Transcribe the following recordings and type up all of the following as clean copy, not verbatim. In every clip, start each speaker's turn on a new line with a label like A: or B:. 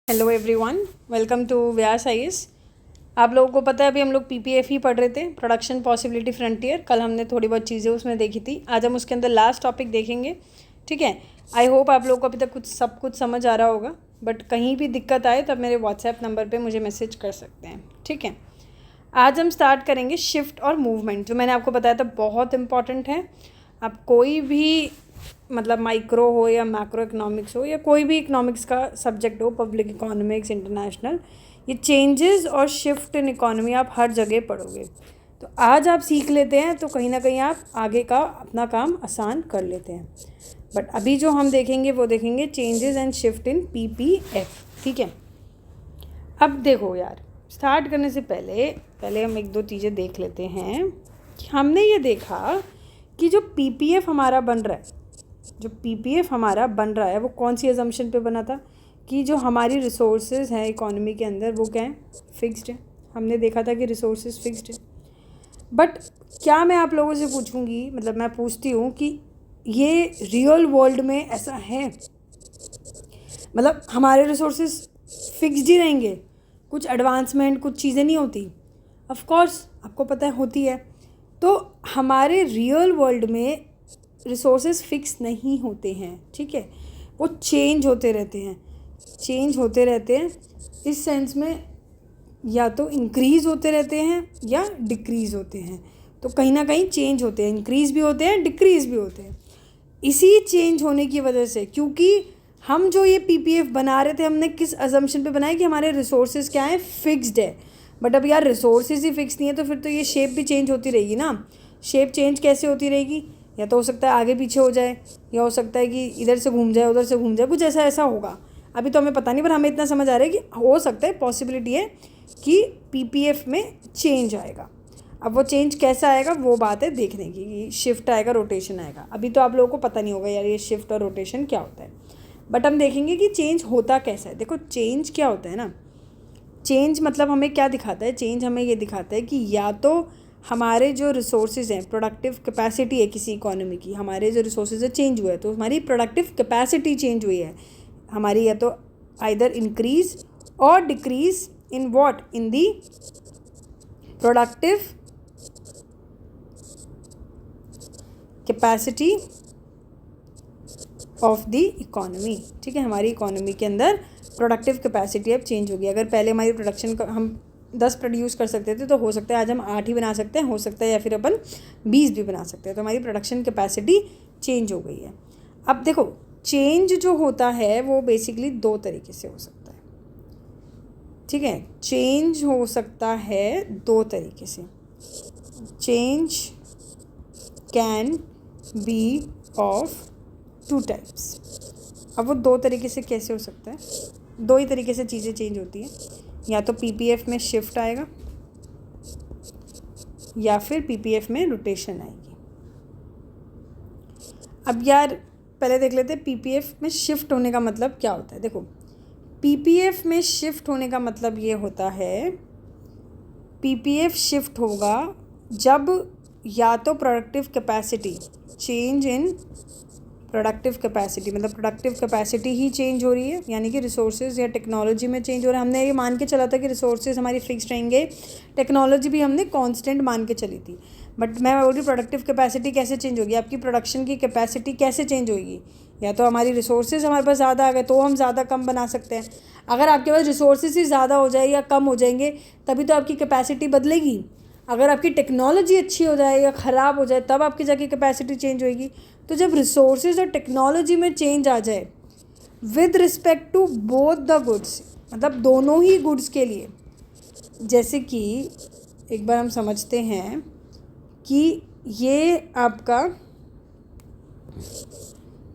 A: Hello everyone, welcome to Vyas IAS. आप लोगों को पता है अभी हम लोग पीपीएफ ही पढ़ रहे थे, प्रोडक्शन पॉसिबिलिटी फ्रंटियर। कल हमने थोड़ी बहुत चीज़ें उसमें देखी थी, आज हम उसके अंदर लास्ट टॉपिक देखेंगे। ठीक है, आई होप आप लोगों को अभी तक सब कुछ समझ आ रहा होगा, बट कहीं भी दिक्कत आए तो आप मेरे व्हाट्सएप नंबर पर मुझे मैसेज कर सकते हैं। ठीक है, आज हम स्टार्ट करेंगे शिफ्ट और मूवमेंट, जो मैंने आपको बताया था बहुत इंपॉर्टेंट है। आप कोई भी मतलब माइक्रो हो या मैक्रो इकोनॉमिक्स हो या कोई भी इकोनॉमिक्स का सब्जेक्ट हो, पब्लिक इकोनॉमिक्स, इंटरनेशनल, ये चेंजेस और शिफ्ट इन इकोनॉमी आप हर जगह पढ़ोगे। तो आज आप सीख लेते हैं तो कहीं ना कहीं आप आगे का अपना काम आसान कर लेते हैं। बट अभी जो हम देखेंगे वो देखेंगे changes and shift in PPF. ठीक है, अब देखो यार, स्टार्ट करने से पहले हम एक दो चीज़ें देख लेते हैं कि हमने ये देखा कि जो पीपीएफ हमारा बन रहा है, वो कौन सी अजम्पशन पे बना था कि जो हमारी रिसोर्सेज हैं इकोनॉमी के अंदर वो क्या है, फिक्स्ड है। हमने देखा था कि रिसोर्सेज फिक्स्ड है। बट क्या मैं आप लोगों से पूछूंगी, मतलब मैं पूछती हूँ कि ये रियल वर्ल्ड में ऐसा है? मतलब हमारे रिसोर्सेज फिक्स्ड ही रहेंगे, कुछ एडवांसमेंट, कुछ चीज़ें नहीं होती? ऑफ कोर्स आपको पता है होती है। तो हमारे रियल वर्ल्ड में रिसोर्सेज फिक्स नहीं होते हैं। ठीक है, वो चेंज होते रहते हैं। इस सेंस में या तो इंक्रीज़ होते रहते हैं या डिक्रीज़ होते हैं। तो कहीं ना कहीं चेंज होते हैं, इंक्रीज़ भी होते हैं, डिक्रीज़ भी होते हैं। इसी चेंज होने की वजह से, क्योंकि हम जो ये पीपीएफ बना रहे थे, हमने किस अजम्पशन पे बनाया कि हमारे रिसोर्सेज क्या है, फिक्स्ड है। बट अब यार रिसोर्सेज ही फिक्स नहीं है तो फिर तो ये शेप भी चेंज होती रहेगी ना। शेप चेंज कैसे होती रहेगी? या तो हो सकता है आगे पीछे हो जाए, या हो सकता है कि इधर से घूम जाए, उधर से घूम जाए, कुछ ऐसा होगा। अभी तो हमें पता नहीं, पर हमें इतना समझ आ रहा है कि हो सकता है, पॉसिबिलिटी है कि पीपीएफ में चेंज आएगा। अब वो चेंज कैसा आएगा वो बात है देखने की, कि शिफ्ट आएगा, रोटेशन आएगा। अभी तो आप लोगों को पता नहीं होगा यार ये शिफ्ट और रोटेशन क्या होता है, बट हम देखेंगे कि चेंज होता कैसा है। देखो चेंज क्या होता है ना, चेंज मतलब हमें क्या दिखाता है? चेंज हमें ये दिखाता है कि या तो हमारे जो रिसोर्सेज हैं, प्रोडक्टिव कैपेसिटी है किसी इकोनॉमी की, हमारे जो रिसोर्सेज है चेंज हुआ है, तो हमारी प्रोडक्टिव कैपेसिटी चेंज हुई है हमारी, या तो आइदर इंक्रीज और decrease in what, in the productive capacity of the economy. ठीक है, हमारी इकोनॉमी के अंदर प्रोडक्टिव कैपेसिटी अब चेंज होगी। अगर पहले हमारी प्रोडक्शन का हम 10 प्रोड्यूस कर सकते थे तो हो सकता है आज हम 8 ही बना सकते हैं, हो सकता है या फिर अपन 20 भी बना सकते हैं। तो हमारी प्रोडक्शन कैपेसिटी चेंज हो गई है। अब देखो चेंज जो होता है वो बेसिकली दो तरीके से हो सकता है। ठीक है, चेंज हो सकता है दो तरीके से। Change can be of 2 types. अब वो दो तरीके से कैसे हो सकता है? दो ही तरीके से चीज़ें चेंज होती हैं, या तो पीपीएफ में शिफ्ट आएगा या फिर पीपीएफ में रोटेशन आएगी। अब यार पहले देख लेते हैं पीपीएफ में शिफ्ट होने का मतलब क्या होता है। देखो पीपीएफ में शिफ्ट होने का मतलब ये होता है, पीपीएफ शिफ्ट होगा जब या तो productive capacity, change in productive capacity, मतलब प्रोडक्टिव कैपेसिटी ही चेंज हो रही है, यानी कि रिसोर्सेज या टेक्नोलॉजी में चेंज हो रहा है। हमने ये मान के चला था कि रिसोर्सेज हमारी फिक्स रहेंगे, टेक्नोलॉजी भी हमने कांस्टेंट मान के चली थी। बट मैं बोल रही प्रोडक्टिव कैपेसिटी कैसे चेंज होगी, आपकी प्रोडक्शन की कैपेसिटी कैसे चेंज होगी? या तो हमारी रिसोर्सेज हमारे पास ज़्यादा आ गए तो हम ज़्यादा कम बना सकते हैं। अगर आपके पास रिसोर्सेज ही ज़्यादा हो जाए या कम हो जाएंगे तभी तो आपकी कैपेसिटी बदलेगी। अगर आपकी टेक्नोलॉजी अच्छी हो जाए या ख़राब हो जाए तब आपकी जाके कैपेसिटी चेंज होएगी। तो जब रिसोर्सेज और टेक्नोलॉजी में चेंज आ जाए with respect to both the goods, मतलब दोनों ही गुड्स के लिए, जैसे कि एक बार हम समझते हैं कि ये आपका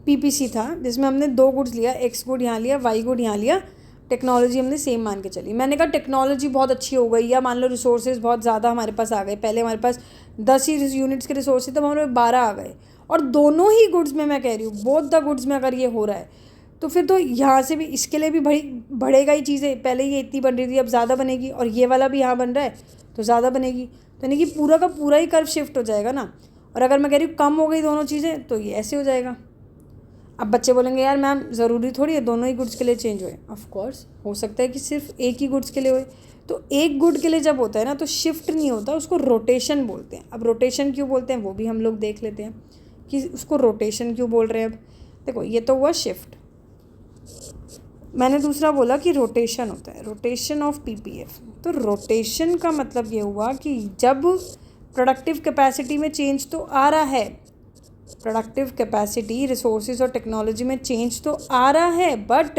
A: पीपीसी था जिसमें हमने 2 गुड्स लिया, एक्स गुड यहाँ लिया, वाई गुड यहाँ लिया, टेक्नोलॉजी हमने सेम मान के चली। मैंने कहा टेक्नोलॉजी बहुत अच्छी हो गई, या मान लो रिसोर्सेज बहुत ज़्यादा हमारे पास आ गए, पहले हमारे पास 10 ही यूनिट्स के रिसोर्सेज, तब हमारे 12 आ गए, और दोनों ही गुड्स में, मैं कह रही हूँ बोथ द गुड्स में अगर ये हो रहा है तो फिर तो यहाँ से भी इसके लिए भी बढ़ेगा ही चीज़ें। पहले ये इतनी बन रही थी अब ज़्यादा बनेगी, और ये वाला भी यहाँ बन रहा है तो ज़्यादा बनेगी। तो यानी कि पूरा का पूरा ही कर्व शिफ्ट हो जाएगा ना। और अगर मैं कह रही हूँ कम हो गई दोनों चीज़ें तो ये ऐसे हो जाएगा। अब बच्चे बोलेंगे यार मैम ज़रूरी थोड़ी है दोनों ही गुड्स के लिए चेंज होए। ऑफ कोर्स हो सकता है कि सिर्फ एक ही गुड्स के लिए होए। तो एक गुड के लिए जब होता है ना तो शिफ्ट नहीं होता, उसको रोटेशन बोलते हैं। अब रोटेशन क्यों बोलते हैं वो भी हम लोग देख लेते हैं कि उसको रोटेशन क्यों बोल रहे हैं। अब देखो ये तो हुआ शिफ्ट। मैंने दूसरा बोला कि रोटेशन होता है, रोटेशन ऑफ पीपीएफ। तो रोटेशन का मतलब ये हुआ कि जब प्रोडक्टिव कैपेसिटी में चेंज तो आ रहा है, प्रोडक्टिव कैपेसिटी रिसोर्सेज और टेक्नोलॉजी में चेंज तो आ रहा है, but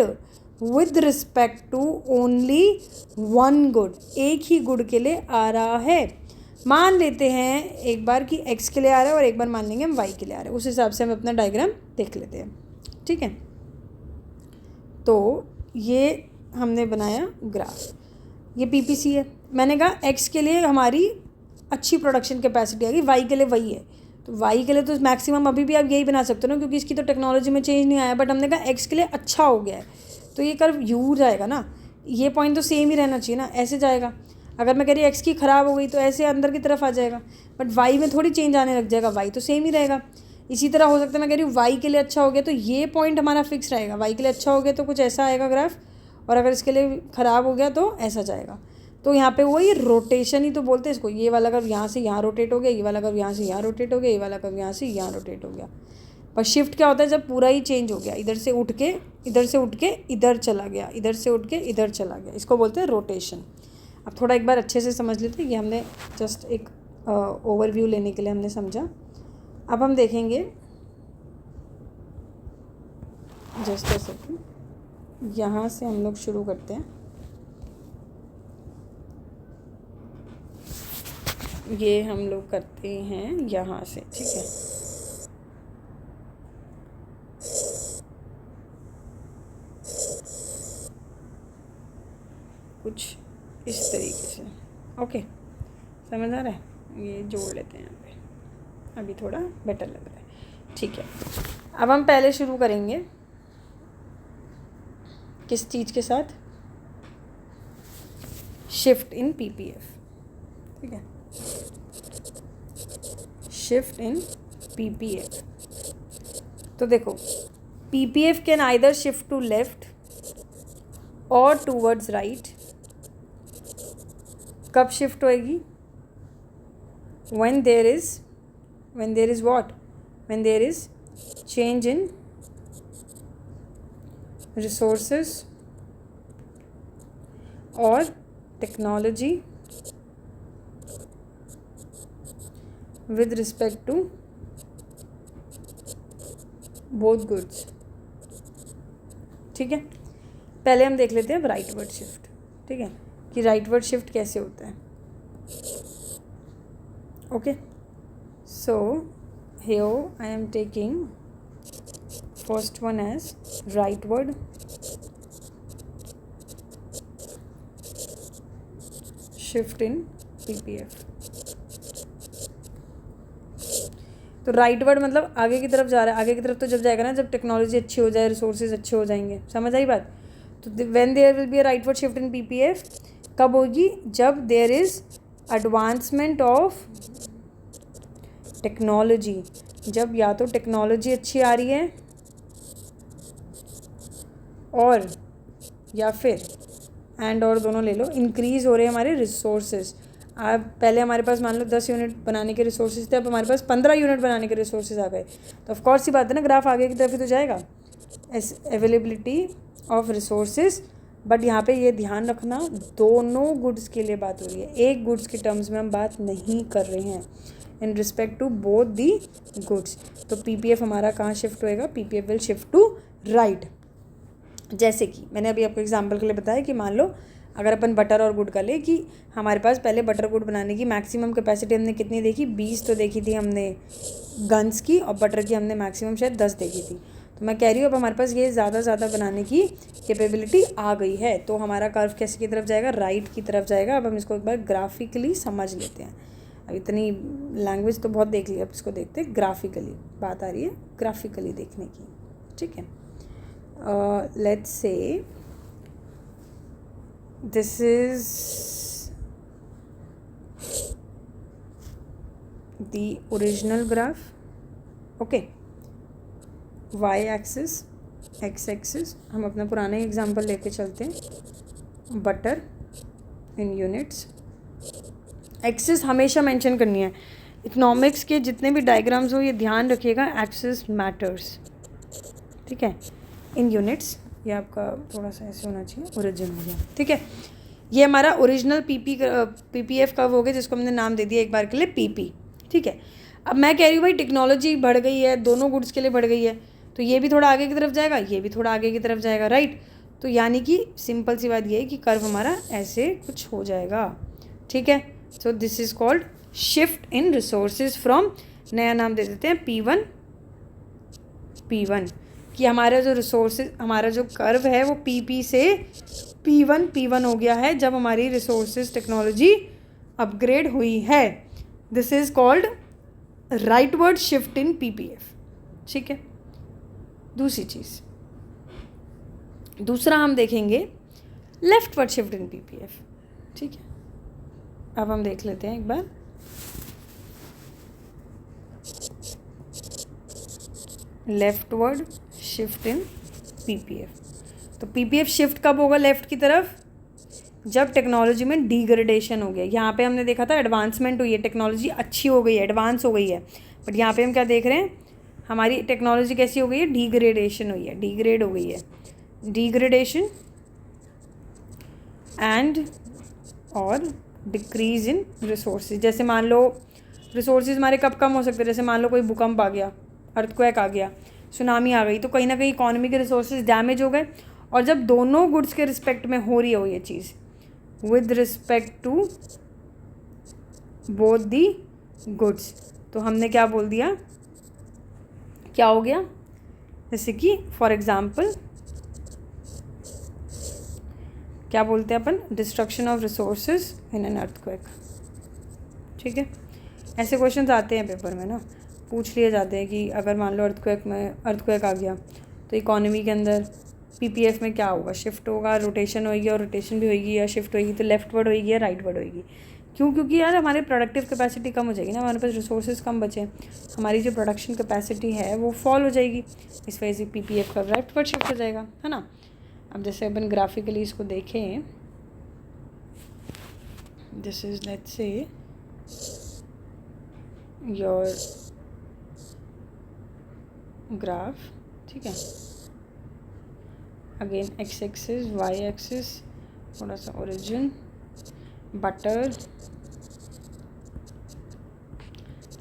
A: with respect to only one good, एक ही गुड के लिए आ रहा है। मान लेते हैं एक बार कि एक्स के लिए आ रहा है और एक बार मान लेंगे हम वाई के लिए आ रहा है। उस हिसाब से हम अपना डायग्राम देख लेते हैं, ठीक है। तो ये हमने बनाया ग्राफ, ये पीपीसी है। मैंने कहा एक्स के लिए हमारी अच्छी प्रोडक्शन कैपेसिटी आ गई, वाई के लिए वही है। तो वाई के लिए तो मैक्सिमम अभी भी आप यही बना सकते हो ना, क्योंकि इसकी तो टेक्नोलॉजी में चेंज नहीं आया। बट हमने कहा एक्स के लिए अच्छा हो गया है, तो ये कर्व यू जाएगा ना, ये पॉइंट तो सेम ही रहना चाहिए ना, ऐसे जाएगा। अगर मैं कह रही एक्स की ख़राब हो गई तो ऐसे अंदर की तरफ आ जाएगा, बट वाई में थोड़ी चेंज आने लग जाएगा, वाई तो सेम ही रहेगा। इसी तरह हो सकता है मैं कह रही हूँ वाई के लिए अच्छा हो गया तो ये पॉइंट हमारा फिक्स रहेगा, वाई के लिए अच्छा हो गया तो कुछ ऐसा आएगा ग्राफ, और अगर इसके लिए ख़राब हो गया तो ऐसा जाएगा। तो यहाँ पे वही रोटेशन ही तो बोलते हैं इसको। ये वाला कर्व यहाँ से यहाँ रोटेट हो गया, ये वाला कर्व यहाँ से यहाँ रोटेट हो गया, ये वाला कर्व यहाँ से यहाँ रोटेट हो गया। पर शिफ्ट क्या होता है, जब पूरा ही चेंज हो गया, इधर से उठ के इधर चला गया, इधर से उठ के इधर चला गया, इसको बोलते हैं रोटेशन। अब थोड़ा एक बार अच्छे से समझ लेते हैं, ये हमने जस्ट एक ओवरव्यू लेने के लिए हमने समझा। अब हम देखेंगे, जस्ट अ सेकेंड, यहाँ से हम लोग शुरू करते हैं। ये हम लोग करते हैं यहाँ से, ठीक है। कुछ इस तरीके से, ओके, समझ आ रहा है। ये जोड़ लेते हैं यहाँ पे, अभी थोड़ा बेटर लग रहा है, ठीक है। अब हम पहले शुरू करेंगे किस चीज़ के साथ, शिफ्ट इन पीपीएफ, ठीक है। शिफ्ट इन पीपीएफ, तो देखो PPF can either shift to left और टूवर्ड्स राइट। कब शिफ्ट होएगी, when there is what, when there is change in resources or technology with respect to both goods, ठीक है। पहले हम देख लेते हैं अब राइटवर्ड शिफ्ट, ठीक है, कि राइटवर्ड शिफ्ट कैसे होता है। Okay, so here I am taking first one as rightward shift in PPF. तो राइटवर्ड मतलब आगे की तरफ जा रहा है। आगे की तरफ तो जब जाएगा ना जब टेक्नोलॉजी अच्छी हो जाए, रिसोर्सेज अच्छे हो जाएंगे, समझ आई बात। तो when there will be a rightward shift in PPF, कब होगी, जब there is advancement of technology, जब या तो टेक्नोलॉजी अच्छी आ रही है और या फिर एंड और दोनों ले लो, इंक्रीज़ हो रहे हैं हमारे रिसोर्सेज। अब पहले हमारे पास मान लो 10 यूनिट बनाने के रिसोर्सेज थे, अब हमारे पास 15 यूनिट बनाने के रिसोर्सेज आ गए, तो ऑफकोर्स ही बात है ना, ग्राफ आगे की तरफ ही तो जाएगा, अवेलेबिलिटी ऑफ रिसोर्सेज। बट यहाँ पे ये ध्यान रखना दोनों गुड्स के लिए बात हो रही है, एक गुड्स के टर्म्स में हम बात नहीं कर रहे हैं, in respect to both the goods. तो पीपीएफ हमारा कहाँ शिफ्ट होएगा, PPF will shift to right. जैसे कि मैंने अभी आपको एग्जांपल के लिए बताया कि मान लो अगर अपन बटर और गुड़ का ले, कि हमारे पास पहले बटर गुड़ बनाने की मैक्सिमम कैपेसिटी हमने कितनी देखी, 20 तो देखी थी हमने गन्स की, और बटर की हमने मैक्सिमम शायद 10 देखी थी। तो मैं कह रही हूँ अब हमारे पास ये ज़्यादा बनाने की कैपेबिलिटी आ गई है, तो हमारा कर्व कैसे की तरफ जाएगा, राइट की तरफ जाएगा। अब हम इसको एक बार ग्राफिकली समझ लेते हैं। अब इतनी लैंग्वेज तो बहुत देख ली, अब इसको देखते हैं ग्राफिकली, बात आ रही है ग्राफिकली देखने की, ठीक है। Let's say this is the original graph, okay, Y axis, X axis, हम अपना पुराना ही एग्जांपल लेके चलते हैं, बटर इन यूनिट्स। एक्सिस हमेशा मेंशन करनी है, इकोनॉमिक्स के जितने भी डायग्राम्स हो ये ध्यान रखिएगा, एक्सिस मैटर्स, ठीक है, इन यूनिट्स। ये आपका थोड़ा सा ऐसे होना चाहिए, ओरिजिन हो गया, ठीक है। ये हमारा ओरिजिनल पीपीएफ कब हो गया, जिसको हमने नाम दे दिया एक बार के लिए पीपी, ठीक है। अब मैं कह रही हूँ भाई टेक्नोलॉजी बढ़ गई है, दोनों गुड्स के लिए बढ़ गई है, तो ये भी थोड़ा आगे की तरफ जाएगा, ये भी थोड़ा आगे की तरफ जाएगा, राइट। तो यानी कि सिंपल सी बात ये है कि कर्व हमारा ऐसे कुछ हो जाएगा, ठीक है। So this is called shift in resources from, नया नाम दे देते हैं P1 कि हमारा जो रिसोर्सेज, हमारा जो कर्व है वो PP से P1 हो गया है जब हमारी रिसोर्सेज टेक्नोलॉजी अपग्रेड हुई है। This is called rightward shift in PPF, ठीक है। दूसरी चीज़, दूसरा हम देखेंगे लेफ्टवर्ड शिफ्ट इन PPF, ठीक है। अब हम देख लेते हैं एक बार, लेफ्टवर्ड शिफ्ट इन PPF। तो PPF शिफ्ट कब होगा लेफ्ट की तरफ, जब टेक्नोलॉजी में डिग्रेडेशन हो गया। यहाँ पे हमने देखा था एडवांसमेंट हुई है, टेक्नोलॉजी अच्छी हो गई है, एडवांस हो गई है, बट यहाँ पे हम क्या देख रहे हैं, हमारी टेक्नोलॉजी कैसी हो गई है, डिग्रेडेशन हुई है, डिग्रेड हो गई है, डिग्रेडेशन एंड और डिक्रीज इन रिसोर्सेज। जैसे मान लो रिसोर्सेज हमारे कब कम हो सकते हैं, जैसे मान लो कोई भूकंप आ गया, अर्थक्वेक आ गया, सुनामी आ गई, तो कहीं ना कहीं इकोनॉमी के रिसोर्सेज डैमेज हो गए। और जब दोनों गुड्स के रिस्पेक्ट में हो रही हो ये चीज़, with respect to both the goods, तो हमने क्या बोल दिया, क्या हो गया, जैसे कि फॉर एग्जांपल क्या बोलते हैं अपन, destruction of resources in an earthquake, ठीक है। ऐसे क्वेश्चंस आते हैं पेपर में ना, पूछ लिए जाते हैं कि अगर मान लो अर्थक्वेक आ गया तो इकोनॉमी के अंदर PPF में क्या होगा, शिफ्ट होगा, रोटेशन होगी, और रोटेशन भी होगी या शिफ्ट होगी तो लेफ्टवर्ड होगी या राइटवर्ड होगी। क्यों, क्योंकि यार हमारे प्रोडक्टिव कैपेसिटी कम हो जाएगी ना, हमारे पास रिसोर्सेज कम बचे, हमारी जो प्रोडक्शन कैपेसिटी है वो फॉल हो जाएगी, इस वजह से PPF का राइटवर्ड शिफ्ट हो जाएगा, है ना। अब जैसे अपन ग्राफिकली इसको देखें, this is let's say your graph, ठीक है। Again X axis, Y axis, थोड़ा सा ओरिजिन, बटर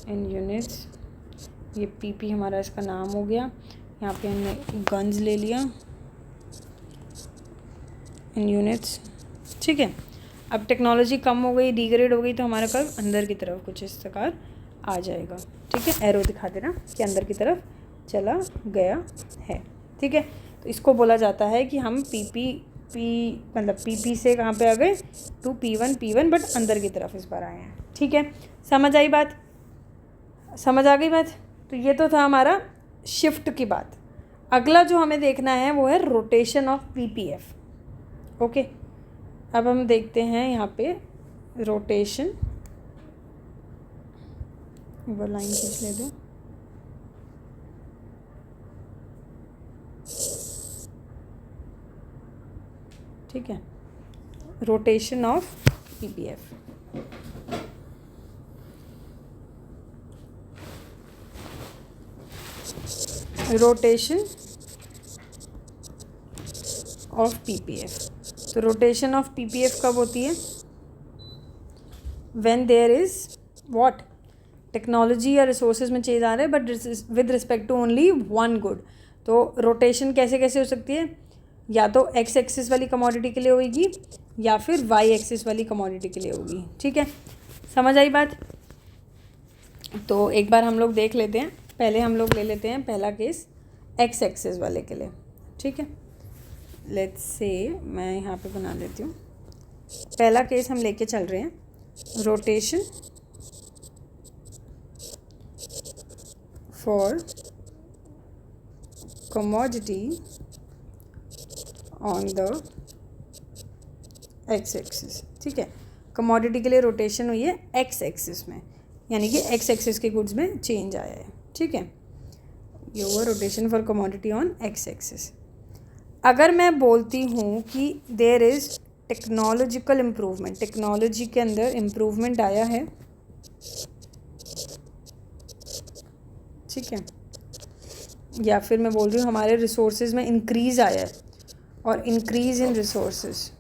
A: इन यूनिट्स, ये PP हमारा इसका नाम हो गया, यहाँ पे हमने गन्स ले लिया इन यूनिट्स, ठीक है। अब टेक्नोलॉजी कम हो गई, डिग्रेड हो गई, तो हमारा कर्व अंदर की तरफ कुछ इस प्रकार आ जाएगा, ठीक है। एरो दिखा देना कि अंदर की तरफ चला गया है, ठीक है। तो इसको बोला जाता है कि हम मतलब PP से कहाँ पे आ गए, टू P1 बट अंदर की तरफ इस बार आए हैं, ठीक है। समझ आई बात, समझ आ गई बात। तो ये तो था हमारा शिफ्ट की बात। अगला जो हमें देखना है वो है रोटेशन ऑफ PPF, ओके। अब हम देखते हैं यहाँ पे रोटेशन, वो लाइन खींच ले दो, ठीक है, rotation of PPF। Rotation of PPF, तो रोटेशन ऑफ PPF कब होती है, when there is what, technology या रिसोर्सेज में चेंज आ रहा है but with respect to only one good. तो रोटेशन कैसे कैसे हो सकती है, या तो एक्स एक्सिस वाली कमोडिटी के लिए होगी या फिर वाई एक्सिस वाली कमोडिटी के लिए होगी, ठीक है। समझ आई बात। तो एक बार हम लोग देख लेते हैं, पहले हम लोग ले लेते हैं पहला केस एक्स एक्सिस वाले के लिए, ठीक है। लेट्स से मैं यहाँ पे बना लेती हूँ, पहला केस हम लेके चल रहे हैं, rotation for commodity on the x axis, ठीक है। कमोडिटी के लिए रोटेशन हुई है x एक्सिस में, यानी कि x एक्सिस के गुड्स में चेंज आया है, ठीक है। ये हुआ rotation for commodity on X axis. अगर मैं बोलती हूँ कि there is technological improvement, technology के अंदर इम्प्रूवमेंट आया है, ठीक है, या फिर मैं बोल रही हूँ हमारे रिसोर्सेज में इंक्रीज़ आया है, और increase in resources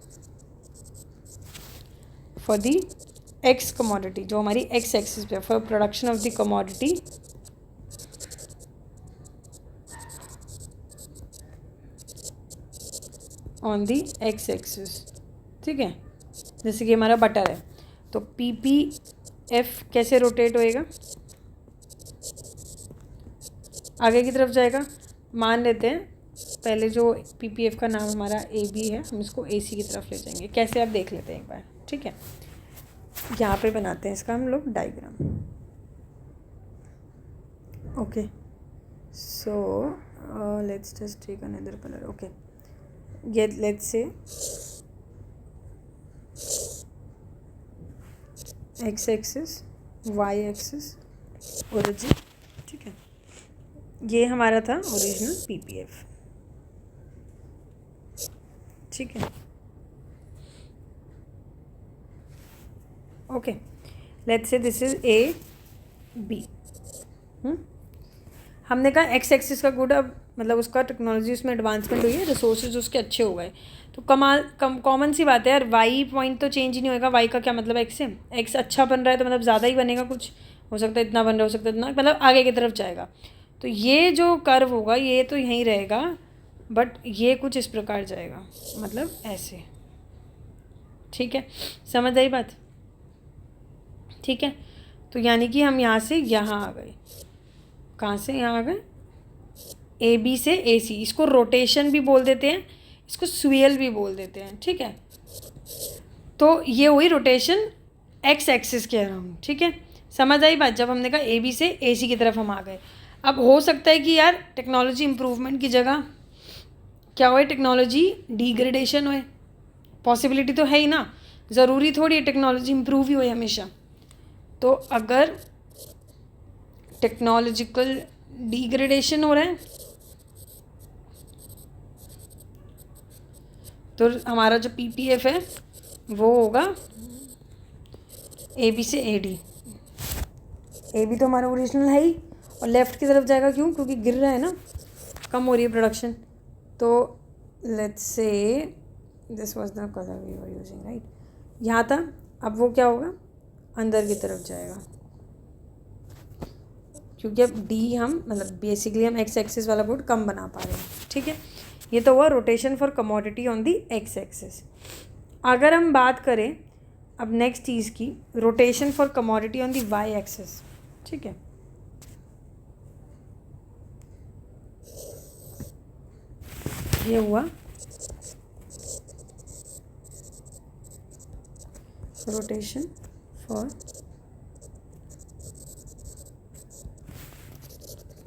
A: for the x commodity, जो हमारी एक्स एक्सिस पे, for production of the commodity on the X axis, ठीक है। जैसे कि हमारा बटर है, तो PPF कैसे रोटेट होएगा, आगे की तरफ जाएगा। मान लेते हैं पहले जो PPF का नाम हमारा AB है, हम इसको AC की तरफ ले जाएंगे। कैसे आप देख लेते हैं एक बार, ठीक है। यहाँ पे बनाते हैं इसका हम लोग diagram. Okay, so let's just take another colour. Okay, ये let's say X axis, Y axis, origin, ठीक है। ये हमारा था ओरिजिनल PPF, ठीक है। Okay, let's say this is AB। हमने कहा एक्स एक्सिस का गुड, अब मतलब उसका टेक्नोलॉजी उसमें एडवांसमेंट हुई है, रिसोर्सेज उसके अच्छे हो गए, तो कॉमन सी बात है यार, वाई पॉइंट तो चेंज ही नहीं होएगा। वाई का क्या मतलब, एक्स से एक्स अच्छा बन रहा है तो मतलब ज़्यादा ही बनेगा, कुछ हो सकता है इतना बन रहा, हो सकता है इतना, मतलब आगे की तरफ जाएगा। तो ये जो कर्व होगा ये तो यहीं रहेगा, बट ये कुछ इस प्रकार जाएगा, मतलब ऐसे, ठीक है। समझ आई बात, ठीक है। तो यानी कि हम यहाँ से यहाँ आ गए, कहाँ से यहाँ आ गए, AB से AC। इसको रोटेशन भी बोल देते हैं, इसको स्वीयल भी बोल देते हैं, ठीक है। तो ये हुई रोटेशन एक्स एक्सिस के अराउंड, ठीक है। समझ आई बात, जब हमने कहा AB से AC की तरफ हम आ गए। अब हो सकता है कि यार टेक्नोलॉजी इम्प्रूवमेंट की जगह क्या हुआ, टेक्नोलॉजी डिग्रेडेशन हुए, पॉसिबिलिटी तो है ही ना, ज़रूरी थोड़ी है टेक्नोलॉजी इम्प्रूव ही हुई हमेशा। तो अगर टेक्नोलॉजिकल डिग्रेडेशन हो रहा है तो हमारा जो PPF है वो होगा AB से AD। AB तो हमारा ओरिजिनल है ही, और लेफ़्ट की तरफ जाएगा, क्यों, क्योंकि गिर रहा है ना, कम हो रही है प्रोडक्शन। तो let's say this was the colour we were using, right, यहाँ था। अब वो क्या होगा, अंदर की तरफ जाएगा, क्योंकि अब D हम मतलब बेसिकली हम एक्स एक्सिस वाला बोर्ड कम बना पा रहे हैं, ठीक है। ये तो हुआ rotation for commodity on the X axis. अगर हम बात करें अब नेक्स्ट चीज़ की, rotation for commodity on the Y axis, ठीक है। ये हुआ rotation for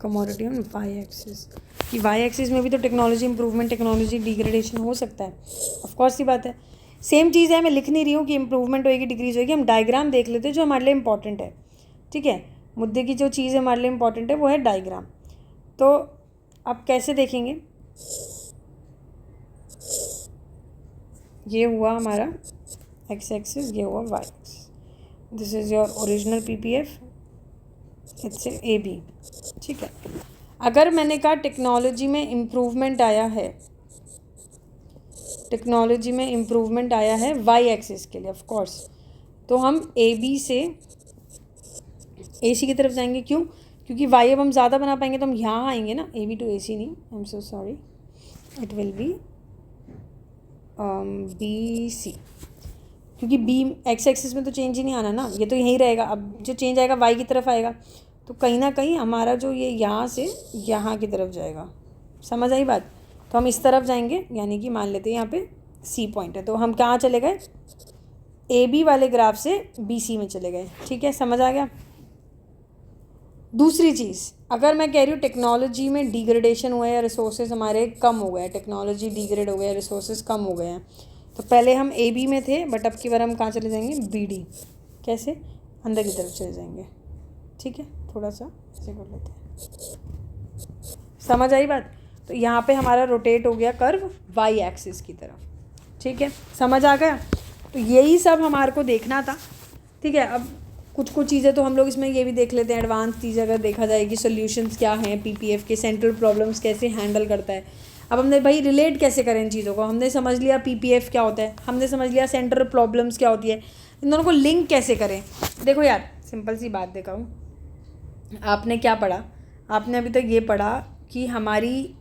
A: commodity on Y axis. कि वाई एक्सिस में भी तो टेक्नोलॉजी इंप्रूवमेंट, टेक्नोलॉजी डिग्रेडेशन हो सकता है, ऑफ कोर्स सी बात है। सेम चीज़ है, मैं लिख नहीं रही हूँ कि इंप्रूवमेंट होएगी डिक्रीज होएगी, हम डायग्राम देख लेते हैं जो हमारे लिए इंपॉर्टेंट है, ठीक है। मुद्दे की जो चीज़ हमारे लिए इंपॉर्टेंट है वो है डायग्राम। तो आप कैसे देखेंगे, ये हुआ हमारा एक्स एक्सिस, ये हुआ Y axis, this is your original PPF, it's AB, ठीक है। अगर मैंने कहा टेक्नोलॉजी में इम्प्रूवमेंट आया है, टेक्नोलॉजी में इम्प्रूवमेंट आया है वाई एक्सिस के लिए, ऑफ कोर्स, तो हम AB से AC की तरफ जाएंगे, क्यों, क्योंकि वाई अब हम ज़्यादा बना पाएंगे तो हम यहाँ आएंगे ना, AB to AC नहीं, I am so sorry, it will be BC, क्योंकि B एक्स एक्सिस में तो चेंज ही नहीं आना ना, ये तो यहीं रहेगा। अब जो चेंज आएगा वाई की तरफ आएगा, तो कहीं ना कहीं हमारा जो ये यहाँ से यहाँ की तरफ जाएगा। समझ आई बात, तो हम इस तरफ जाएंगे, यानी कि मान लेते हैं यहाँ पे C पॉइंट है, तो हम कहाँ चले गए, AB वाले ग्राफ से BC में चले गए, ठीक है। समझ आ गया। दूसरी चीज़, अगर मैं कह रही हूँ टेक्नोलॉजी में डिग्रेडेशन हुआ है या रिसोर्सेज हमारे कम हो गए, टेक्नोलॉजी डिग्रेड हो गया, रिसोर्सेज कम हो गए हैं, तो पहले हम AB में थे, बट अब की बार हम कहाँ चले जाएंगे, BD। कैसे, अंदर की तरफ चले जाएंगे, ठीक है। थोड़ा सा ऐसे कर लेते हैं। समझ आई बात? तो यहाँ पे हमारा रोटेट हो गया कर्व वाई एक्सिस की तरफ, ठीक है, समझ आ गया? तो यही सब हमारे को देखना था, ठीक है। अब कुछ चीज़ें तो हम लोग इसमें ये भी देख लेते हैं, एडवांस चीज़ अगर देखा जाए कि सोल्यूशंस क्या हैं पीपीएफ के, सेंट्रल प्रॉब्लम्स कैसे हैंडल करता है। अब हमने भाई रिलेट कैसे करें इन चीज़ों को, हमने समझ लिया पीपीएफ क्या होता है, हमने समझ लिया सेंट्रल प्रॉब्लम्स क्या होती है, इन दोनों को लिंक कैसे करें। देखो यार सिंपल सी बात दिखाऊँ, आपने क्या पढ़ा, आपने अभी तक ये पढ़ा कि हमारी,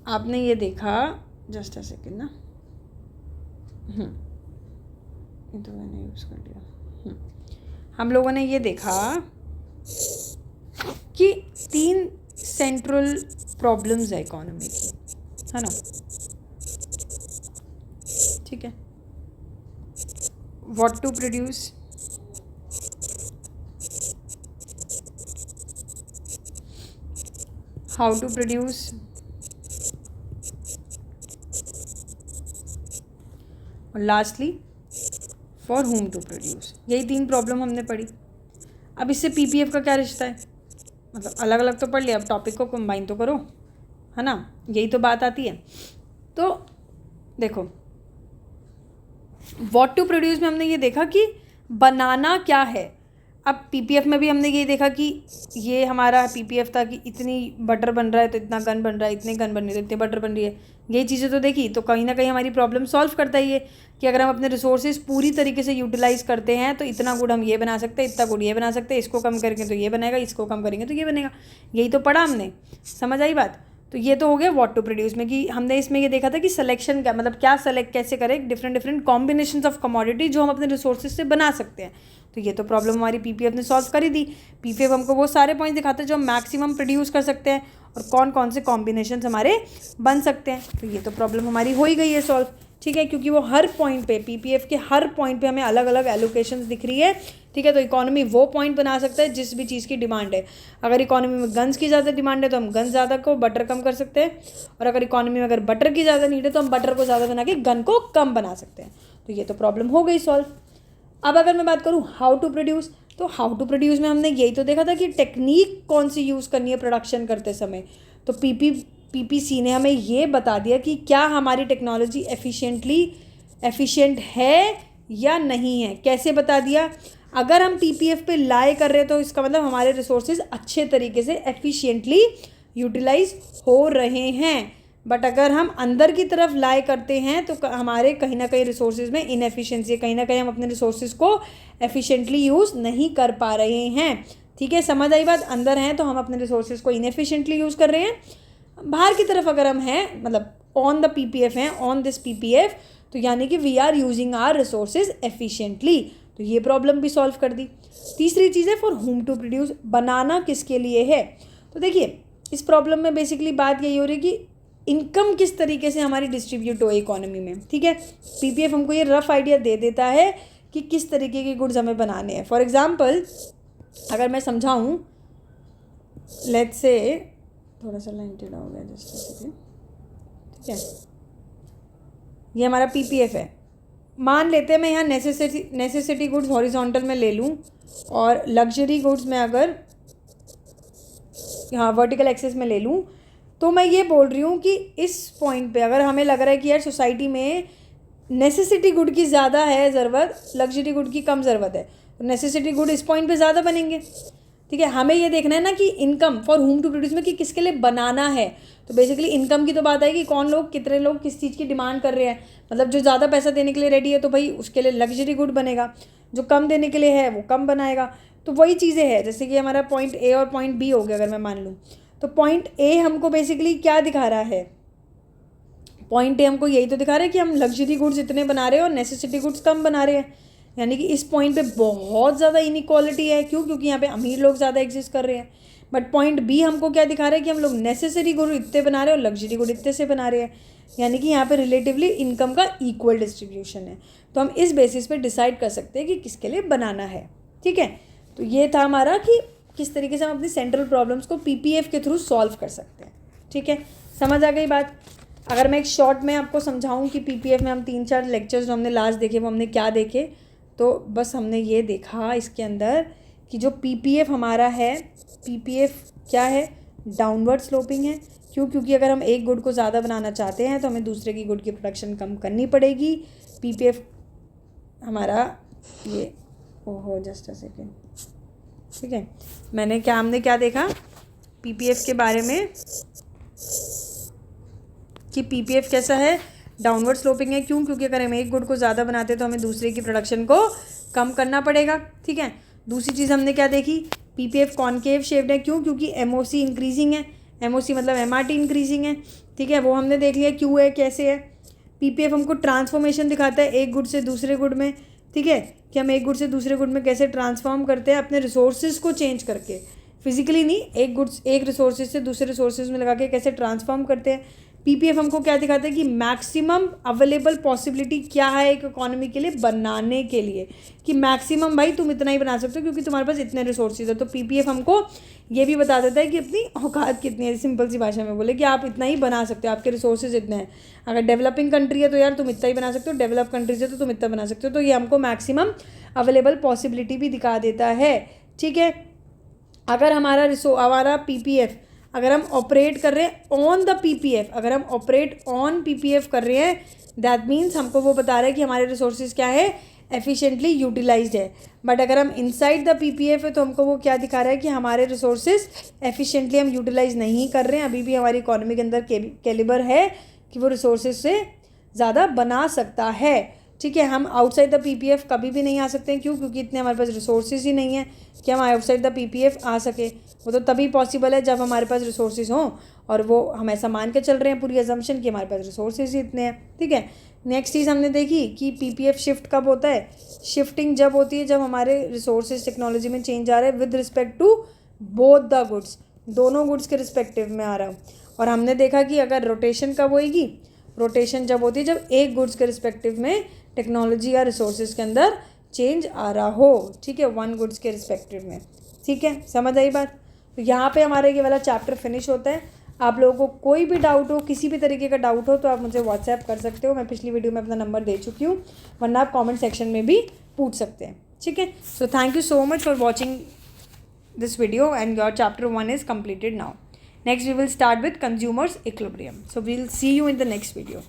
A: आपने ये देखा, जस्ट अ सेकेंड ना, ये तो मैंने यूज़ कर लिया। हम लोगों ने ये देखा कि 3 सेंट्रल प्रॉब्लम्स है इकोनॉमी की, है ना, ठीक है। What to produce, how to produce और lastly for whom to produce. यही 3 प्रॉब्लम हमने पढ़ी। अब इससे पीपीएफ का क्या रिश्ता है, मतलब अलग अलग तो पढ़ लिया, अब टॉपिक को कंबाइन तो करो, है ना, यही तो बात आती है। तो देखो व्हाट टू प्रोड्यूस में हमने ये देखा कि बनाना क्या है। अब पीपीएफ में भी हमने ये देखा कि ये हमारा पीपीएफ था कि इतनी बटर बन रहा है तो इतना गन बन रहा है, इतने गन बन रही है तो इतनी बटर बन रही है, यही चीज़ें तो देखी। तो कहीं ना कहीं हमारी प्रॉब्लम सॉल्व करता ही है कि अगर हम अपने रिसोर्सेज पूरी तरीके से यूटिलाइज़ करते हैं तो इतना गुड़ हम ये बना सकते हैं, इतना गुड़ ये बना सकते हैं, इसको कम करेंगे तो ये बनेगा, इसको कम करेंगे तो ये बनेगा, यही तो पढ़ा हमने, समझ आई बात? तो ये तो हो गया व्हाट टू प्रोड्यूस में कि हमने इसमें ये देखा था कि सिलेक्शन क्या, मतलब क्या सेलेक्ट कैसे करें डिफरेंट कॉम्बिनेशंस ऑफ कमोडिटी जो हम अपने रिसोर्सेज से बना सकते हैं। तो ये तो प्रॉब्लम हमारी पीपीएफ ने सॉल्व कर ही दी। पीपीएफ हमको वो सारे पॉइंट्स दिखाते हैं जो हम मैक्सिमम प्रोड्यूस कर सकते हैं और कौन कौन से कॉम्बिनेशन हमारे बन सकते हैं। तो ये तो प्रॉब्लम हमारी हो ही गई है सॉल्व, ठीक है, क्योंकि वो हर पॉइंट पे, पीपीएफ के हर पॉइंट पे हमें अलग अलग एलोकेशंस दिख रही है, ठीक है। तो इकोनॉमी वो पॉइंट बना सकता है जिस भी चीज़ की डिमांड है। अगर इकोनॉमी में गन्स की ज़्यादा डिमांड है तो हम गन ज़्यादा को बटर कम कर सकते हैं, और अगर इकोनॉमी में अगर बटर की ज़्यादा नीड है तो हम बटर को ज़्यादा बना के गन को कम बना सकते हैं। तो ये तो प्रॉब्लम हो गई सॉल्व। अब अगर मैं बात करूँ हाउ टू प्रोड्यूस, तो हाउ टू प्रोड्यूस में हमने यही तो देखा था कि टेक्निक कौन सी यूज़ करनी है प्रोडक्शन करते समय। तो पीपीसी ने हमें ये बता दिया कि क्या हमारी टेक्नोलॉजी एफिशिएंट है या नहीं है। कैसे बता दिया, अगर हम पीपीएफ पे लाई कर रहे हैं तो इसका मतलब हमारे रिसोर्सेज अच्छे तरीके से एफिशिएंटली यूटिलाइज हो रहे हैं। बट अगर हम अंदर की तरफ लाई करते हैं तो हमारे कहीं ना कहीं रिसोर्सेज में इनएफिशिएंसी है, कहीं ना कहीं हम अपने रिसोर्सेज को एफिशिएंटली यूज़ नहीं कर पा रहे हैं, ठीक है, समझ आई बात? अंदर हैं तो हम अपने रिसोर्सेज को इनएफिशिएंटली यूज़ कर रहे हैं, बाहर की तरफ अगर हम हैं मतलब ऑन द पीपीएफ हैं, ऑन दिस पीपीएफ, तो यानी कि we are using our resources efficiently. तो ये प्रॉब्लम भी सॉल्व कर दी। तीसरी चीज़ है फॉर होम टू प्रोड्यूस, बनाना किसके लिए है। तो देखिए इस प्रॉब्लम में बेसिकली बात यही हो रही है कि इनकम किस तरीके से हमारी डिस्ट्रीब्यूट हो इकोनॉमी में, ठीक है। पीपीएफ हमको ये रफ आइडिया दे देता है कि किस तरीके के गुड्स हमें बनाने हैं। फॉर एग्जांपल अगर मैं समझाऊँ, लेट्स से थोड़ा सा लाइन टेढ़ा हो गया जस्ट सेकेंड, ठीक है, ये हमारा पीपीएफ है। मान लेते हैं मैं यहाँ नेसेसिटी गुड्स हॉरिजॉन्टल में ले लूँ और लग्जरी गुड्स में अगर यहाँ वर्टिकल एक्सेस में ले लूँ, तो मैं ये बोल रही हूँ कि इस पॉइंट पे अगर हमें लग रहा है कि यार सोसाइटी में नेसेसिटी गुड की ज़्यादा है ज़रूरत, लग्जरी गुड की कम ज़रूरत है, तो नेसेसिटी गुड इस पॉइंट पे ज़्यादा बनेंगे, ठीक है। हमें ये देखना है ना कि income for whom to produce में कि किसके लिए बनाना है। तो बेसिकली इनकम की तो बात आएगी, कौन लोग, कितने लोग किस चीज़ की डिमांड कर रहे हैं, मतलब जो ज़्यादा पैसा देने के लिए रेडी है तो भाई उसके लिए लग्जरी गुड बनेगा, जो कम देने के लिए है वो कम बनाएगा। तो वही चीज़ें हैं, जैसे कि हमारा पॉइंट ए और पॉइंट बी हो गया अगर मैं मान लूँ, तो पॉइंट ए हमको बेसिकली क्या दिखा रहा है, पॉइंट ए हमको यही तो दिखा रहा है कि हम लग्जरी गुड्स इतने बना रहे हैं और नेसेसिटी गुड्स कम बना रहे हैं, यानी कि इस पॉइंट पे बहुत ज़्यादा इनइक्वालिटी है। क्यों? क्योंकि यहाँ पे अमीर लोग ज़्यादा एग्जिस्ट कर रहे हैं। बट पॉइंट बी हमको क्या दिखा रहा है कि हम लोग नेसेसरी गुड इतने बना रहे हैं और लग्जरी गुड इतने से बना रहे हैं, यानी कि यहाँ पे रिलेटिवली इनकम का इक्वल डिस्ट्रीब्यूशन है। तो हम इस बेसिस पे डिसाइड कर सकते हैं कि किसके लिए बनाना है, ठीक है। तो ये था हमारा कि किस तरीके से हम अपनी सेंट्रल प्रॉब्लम्स को पीपीएफ के थ्रू सॉल्व कर सकते हैं, ठीक है, समझ आ गई बात। अगर मैं एक शॉर्ट में आपको समझाऊँ कि पीपीएफ में हम 3-4 लेक्चर्स जो हमने लास्ट देखे वो हमने क्या देखे, तो बस हमने ये देखा इसके अंदर कि जो पीपीएफ हमारा है, पीपीएफ क्या है, डाउनवर्ड स्लोपिंग है। क्यों? क्योंकि अगर हम एक गुड को ज़्यादा बनाना चाहते हैं तो हमें दूसरे की गुड की प्रोडक्शन कम करनी पड़ेगी। पीपीएफ हमारा ये, ओहो जस्ट अ सेकेंड, ठीक है, हमने क्या देखा पीपीएफ के बारे में कि पीपीएफ कैसा है, डाउनवर्ड स्लोपिंग है। क्यों? क्योंकि अगर हम एक गुड को ज़्यादा बनाते हैं तो हमें दूसरे की प्रोडक्शन को कम करना पड़ेगा, ठीक है। दूसरी चीज़ हमने क्या देखी, पीपीएफ कॉनकेव शेप्ड है। क्यों? क्योंकि एमओसी इंक्रीजिंग है, एमओसी मतलब एमआरटी इंक्रीजिंग है, ठीक है, वो हमने देख लिया क्यों है, कैसे है। पीपीएफ हमको ट्रांसफॉर्मेशन दिखाता है एक गुड से दूसरे गुड में, ठीक है, कि हम एक गुड से दूसरे गुड में कैसे ट्रांसफॉर्म करते हैं अपने रिसोर्सेज को चेंज करके, फिजिकली नहीं, एक रिसोर्सेज से दूसरे रिसोर्सेज में लगा के कैसे ट्रांसफॉर्म करते हैं। पीपीएफ हमको क्या दिखाता है कि मैक्सिमम अवेलेबल पॉसिबिलिटी क्या है एक इकोनॉमी के लिए बनाने के लिए, कि मैक्सिमम भाई तुम इतना ही बना सकते हो क्योंकि तुम्हारे पास इतने रिसोर्सेज है। तो पीपीएफ हमको ये भी बता देता है कि अपनी औकात कितनी है, सिंपल सी भाषा में बोले कि आप इतना ही बना सकते हो, आपके रिसोर्सेज इतने हैं। अगर डेवलपिंग कंट्री है तो यार तुम इतना ही बना सकते हो, डेवलप कंट्रीज है तो तुम इतना बना सकते हो। तो ये हमको मैक्सिमम अवेलेबल पॉसिबिलिटी भी दिखा देता है, ठीक है। अगर हमारा पीपीएफ अगर हम ऑपरेट कर रहे हैं ऑन द पीपीएफ, अगर हम ऑपरेट ऑन पीपीएफ कर रहे हैं, दैट मीन्स हमको वो बता रहा है कि हमारे रिसोर्सेज क्या है, एफिशिएंटली यूटिलाइज्ड है। बट अगर हम इनसाइड द पीपीएफ है तो हमको वो क्या दिखा रहा है कि हमारे रिसोर्सेज एफिशिएंटली हम यूटिलाइज नहीं कर रहे हैं। अभी भी हमारी इकोनॉमी के अंदर कैलिबर है कि वो रिसोर्सेज से ज़्यादा बना सकता है, ठीक है। हम आउटसाइड द पीपीएफ कभी भी नहीं आ सकते हैं। क्यों? क्योंकि इतने हमारे पास रिसोर्सेज ही नहीं है कि हम आउटसाइड द पीपीएफ आ सके। वो तो तभी पॉसिबल है जब हमारे पास रिसोर्सेज हों, और वो हम ऐसा मान के चल रहे हैं पूरी अजम्पशन कि हमारे पास रिसोर्सेज ही इतने हैं, ठीक है। नेक्स्ट चीज़ हमने देखी कि पीपीएफ शिफ्ट कब होता है, शिफ्टिंग जब होती है जब हमारे रिसोर्सेज टेक्नोलॉजी में चेंज आ रहा है with respect to both the goods, दोनों गुड्स के रिस्पेक्टिव में आ रहा है। और हमने देखा कि अगर रोटेशन कब होएगी, रोटेशन जब होती है जब एक गुड्स के रिस्पेक्टिव में टेक्नोलॉजी या रिसोर्सेज के अंदर चेंज आ रहा हो, ठीक है, वन गुड्स के रिस्पेक्टिव में, ठीक है, समझ आई बात। तो यहाँ पे हमारा ये वाला चैप्टर फिनिश होता है। आप लोगों को कोई भी डाउट हो, किसी भी तरीके का डाउट हो तो आप मुझे व्हाट्सएप कर सकते हो। मैं पिछली वीडियो में अपना नंबर दे चुकी हूँ, वरना आप कमेंट सेक्शन में भी पूछ सकते हैं, ठीक है। So thank you so much for watching this video, and your chapter 1 is completed now. Next we will start with consumers equilibrium. So we will see you in the next video.